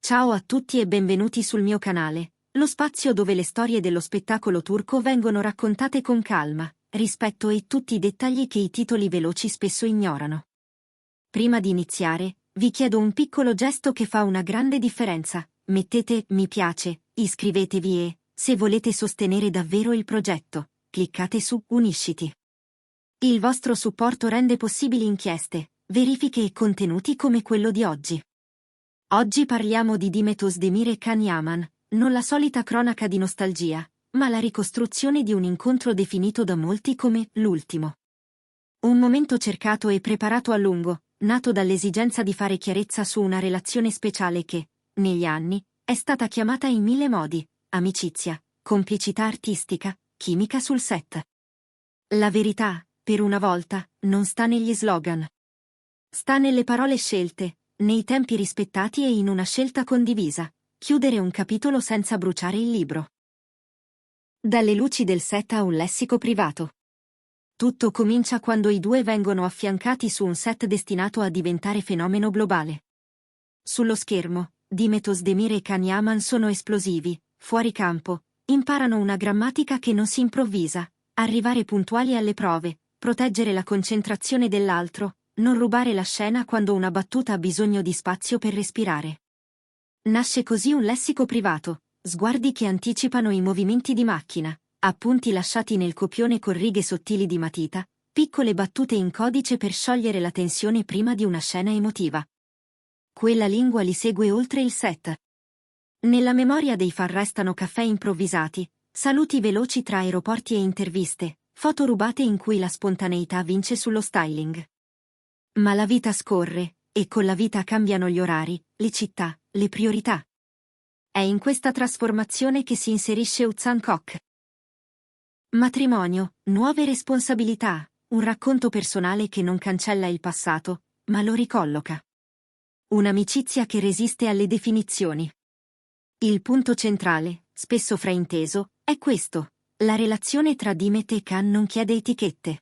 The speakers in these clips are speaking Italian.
Ciao a tutti e benvenuti sul mio canale, lo spazio dove le storie dello spettacolo turco vengono raccontate con calma, rispetto e tutti i dettagli che i titoli veloci spesso ignorano. Prima di iniziare, vi chiedo un piccolo gesto che fa una grande differenza: mettete mi piace, iscrivetevi e, se volete sostenere davvero il progetto, cliccate su Unisciti. Il vostro supporto rende possibili inchieste, verifiche e contenuti come quello di oggi. Oggi parliamo di Demet Özdemir e Can Yaman, non la solita cronaca di nostalgia, ma la ricostruzione di un incontro definito da molti come l'ultimo. Un momento cercato e preparato a lungo, nato dall'esigenza di fare chiarezza su una relazione speciale che, negli anni, è stata chiamata in mille modi: amicizia, complicità artistica, chimica sul set. La verità, per una volta, non sta negli slogan. Sta nelle parole scelte, nei tempi rispettati e in una scelta condivisa: chiudere un capitolo senza bruciare il libro. Dalle luci del set a un lessico privato. Tutto comincia quando i due vengono affiancati su un set destinato a diventare fenomeno globale. Sullo schermo, Demet Özdemir e Can Yaman sono esplosivi, fuori campo, imparano una grammatica che non si improvvisa, arrivare puntuali alle prove, proteggere la concentrazione dell'altro, non rubare la scena quando una battuta ha bisogno di spazio per respirare. Nasce così un lessico privato: sguardi che anticipano i movimenti di macchina, appunti lasciati nel copione con righe sottili di matita, piccole battute in codice per sciogliere la tensione prima di una scena emotiva. Quella lingua li segue oltre il set. Nella memoria dei fan restano caffè improvvisati, saluti veloci tra aeroporti e interviste, foto rubate in cui la spontaneità vince sullo styling. Ma la vita scorre, e con la vita cambiano gli orari, le città, le priorità. È in questa trasformazione che si inserisce Uzan Koç. Matrimonio, nuove responsabilità, un racconto personale che non cancella il passato, ma lo ricolloca. Un'amicizia che resiste alle definizioni. Il punto centrale, spesso frainteso, è questo: la relazione tra Demet e Can non chiede etichette.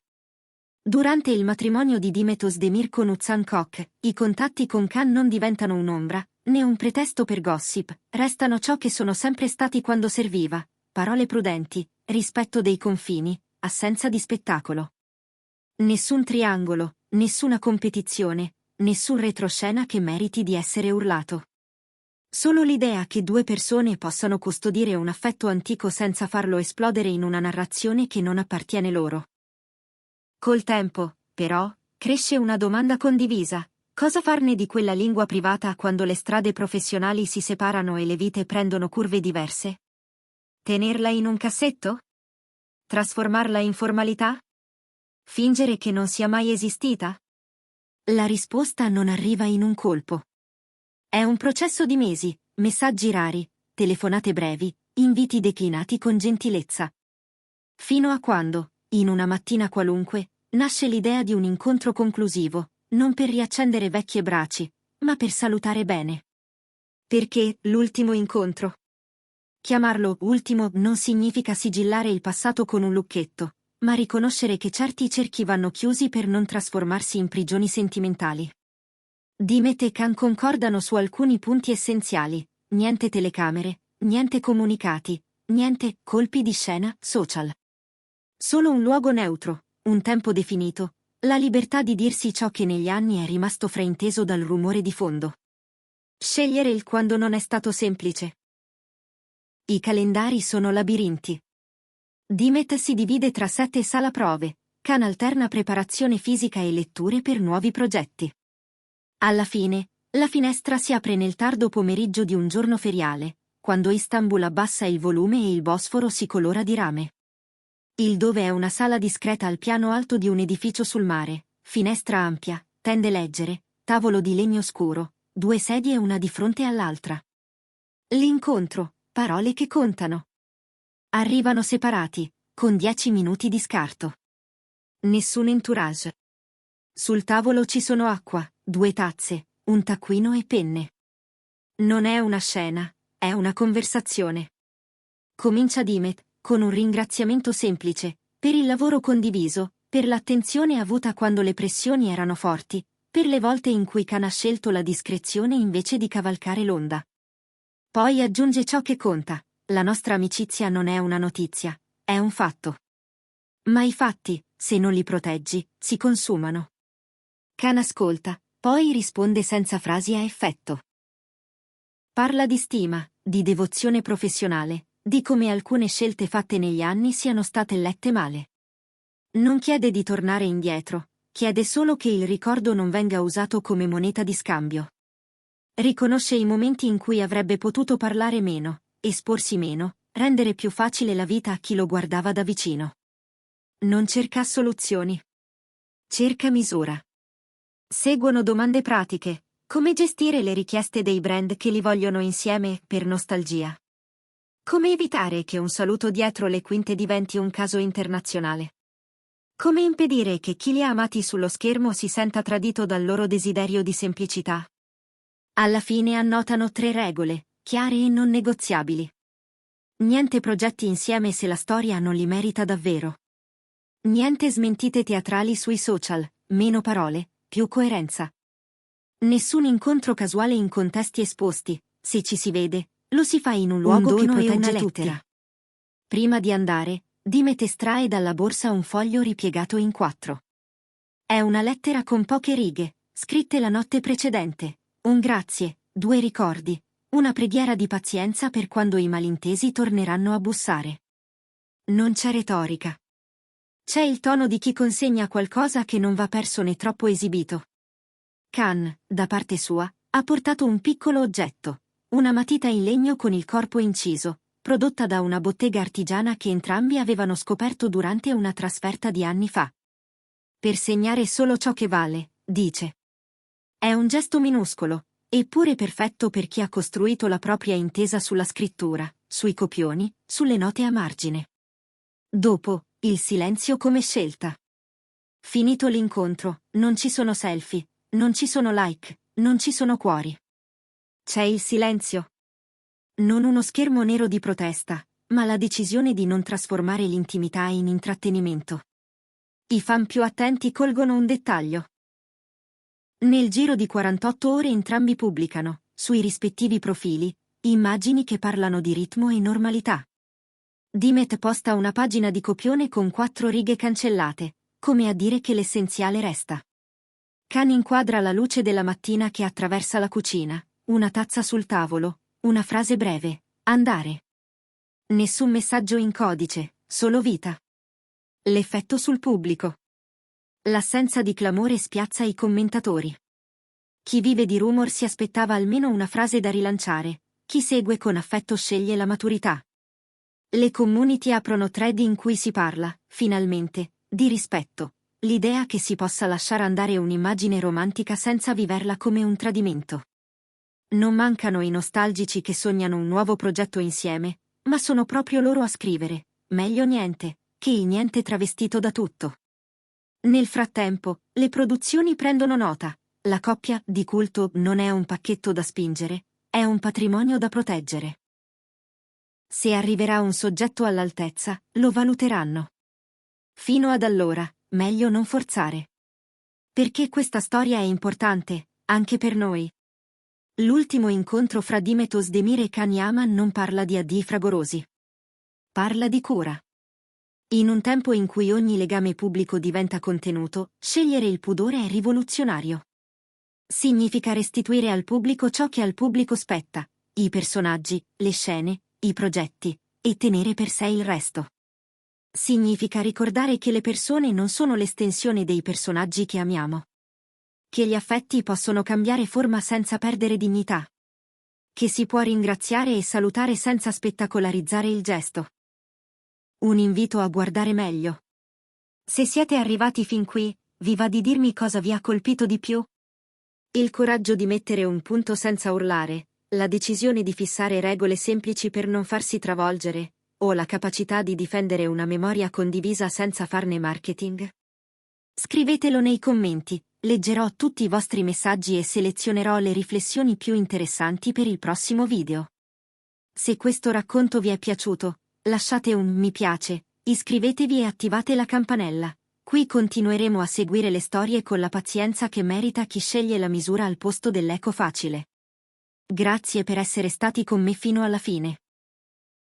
Durante il matrimonio di Demet Özdemir con Uzan Koç, i contatti con Can non diventano un'ombra, né un pretesto per gossip, restano ciò che sono sempre stati quando serviva: parole prudenti, rispetto dei confini, assenza di spettacolo. Nessun triangolo, nessuna competizione, nessun retroscena che meriti di essere urlato. Solo l'idea che due persone possano custodire un affetto antico senza farlo esplodere in una narrazione che non appartiene loro. Col tempo, però, cresce una domanda condivisa: cosa farne di quella lingua privata quando le strade professionali si separano e le vite prendono curve diverse? Tenerla in un cassetto? Trasformarla in formalità? Fingere che non sia mai esistita? La risposta non arriva in un colpo. È un processo di mesi, messaggi rari, telefonate brevi, inviti declinati con gentilezza. Fino a quando, in una mattina qualunque, nasce l'idea di un incontro conclusivo, non per riaccendere vecchie braci, ma per salutare bene. Perché l'ultimo incontro? Chiamarlo ultimo non significa sigillare il passato con un lucchetto, ma riconoscere che certi cerchi vanno chiusi per non trasformarsi in prigioni sentimentali. Demet e Can concordano su alcuni punti essenziali: niente telecamere, niente comunicati, niente colpi di scena social. Solo un luogo neutro, un tempo definito, la libertà di dirsi ciò che negli anni è rimasto frainteso dal rumore di fondo. Scegliere il quando non è stato semplice. I calendari sono labirinti. Demet si divide tra set e sala prove, Can alterna preparazione fisica e letture per nuovi progetti. Alla fine, la finestra si apre nel tardo pomeriggio di un giorno feriale, quando Istanbul abbassa il volume e il Bosforo si colora di rame. Il dove è una sala discreta al piano alto di un edificio sul mare, finestra ampia, tende leggere, tavolo di legno scuro, due sedie una di fronte all'altra. L'incontro, parole che contano. Arrivano separati, con 10 minuti di scarto. Nessun entourage. Sul tavolo ci sono acqua, 2 tazze, un taccuino e penne. Non è una scena, è una conversazione. Comincia Demet, con un ringraziamento semplice, per il lavoro condiviso, per l'attenzione avuta quando le pressioni erano forti, per le volte in cui Can ha scelto la discrezione invece di cavalcare l'onda. Poi aggiunge ciò che conta: la nostra amicizia non è una notizia, è un fatto. Ma i fatti, se non li proteggi, si consumano. Khan ascolta, poi risponde senza frasi a effetto. Parla di stima, di devozione professionale, di come alcune scelte fatte negli anni siano state lette male. Non chiede di tornare indietro, chiede solo che il ricordo non venga usato come moneta di scambio. Riconosce i momenti in cui avrebbe potuto parlare meno, esporsi meno, rendere più facile la vita a chi lo guardava da vicino. Non cerca soluzioni. Cerca misura. Seguono domande pratiche. Come gestire le richieste dei brand che li vogliono insieme per nostalgia? Come evitare che un saluto dietro le quinte diventi un caso internazionale? Come impedire che chi li ha amati sullo schermo si senta tradito dal loro desiderio di semplicità? Alla fine annotano 3 regole, chiare e non negoziabili. Niente progetti insieme se la storia non li merita davvero. Niente smentite teatrali sui social, meno parole, più coerenza. Nessun incontro casuale in contesti esposti, se ci si vede, lo si fa in un luogo che protegge tutti. Prima di andare, Dimet estrae dalla borsa un foglio ripiegato in 4. È una lettera con poche righe, scritte la notte precedente, un grazie, 2 ricordi, una preghiera di pazienza per quando i malintesi torneranno a bussare. Non c'è retorica. C'è il tono di chi consegna qualcosa che non va perso né troppo esibito. Khan, da parte sua, ha portato un piccolo oggetto, una matita in legno con il corpo inciso, prodotta da una bottega artigiana che entrambi avevano scoperto durante una trasferta di anni fa. Per segnare solo ciò che vale, dice. È un gesto minuscolo, eppure perfetto per chi ha costruito la propria intesa sulla scrittura, sui copioni, sulle note a margine. Dopo, il silenzio come scelta. Finito l'incontro, non ci sono selfie. Non ci sono like, non ci sono cuori. C'è il silenzio. Non uno schermo nero di protesta, ma la decisione di non trasformare l'intimità in intrattenimento. I fan più attenti colgono un dettaglio. Nel giro di 48 ore entrambi pubblicano, sui rispettivi profili, immagini che parlano di ritmo e normalità. Dimet posta una pagina di copione con 4 righe cancellate, come a dire che l'essenziale resta. Khan inquadra la luce della mattina che attraversa la cucina, una tazza sul tavolo, una frase breve, andare. Nessun messaggio in codice, solo vita. L'effetto sul pubblico. L'assenza di clamore spiazza i commentatori. Chi vive di rumor si aspettava almeno una frase da rilanciare, chi segue con affetto sceglie la maturità. Le community aprono thread in cui si parla, finalmente, di rispetto. L'idea che si possa lasciare andare un'immagine romantica senza viverla come un tradimento. Non mancano i nostalgici che sognano un nuovo progetto insieme, ma sono proprio loro a scrivere, meglio niente, che il niente travestito da tutto. Nel frattempo, le produzioni prendono nota, la coppia di culto non è un pacchetto da spingere, è un patrimonio da proteggere. Se arriverà un soggetto all'altezza, lo valuteranno. Fino ad allora, meglio non forzare. Perché questa storia è importante, anche per noi. L'ultimo incontro fra Dimet Özdemir e Can Yaman non parla di addii fragorosi. Parla di cura. In un tempo in cui ogni legame pubblico diventa contenuto, scegliere il pudore è rivoluzionario. Significa restituire al pubblico ciò che al pubblico spetta, i personaggi, le scene, i progetti, e tenere per sé il resto. Significa ricordare che le persone non sono l'estensione dei personaggi che amiamo. Che gli affetti possono cambiare forma senza perdere dignità. Che si può ringraziare e salutare senza spettacolarizzare il gesto. Un invito a guardare meglio. Se siete arrivati fin qui, vi va di dirmi cosa vi ha colpito di più? Il coraggio di mettere un punto senza urlare, la decisione di fissare regole semplici per non farsi travolgere, o la capacità di difendere una memoria condivisa senza farne marketing? Scrivetelo nei commenti, leggerò tutti i vostri messaggi e selezionerò le riflessioni più interessanti per il prossimo video. Se questo racconto vi è piaciuto, lasciate un mi piace, iscrivetevi e attivate la campanella. Qui continueremo a seguire le storie con la pazienza che merita chi sceglie la misura al posto dell'eco facile. Grazie per essere stati con me fino alla fine.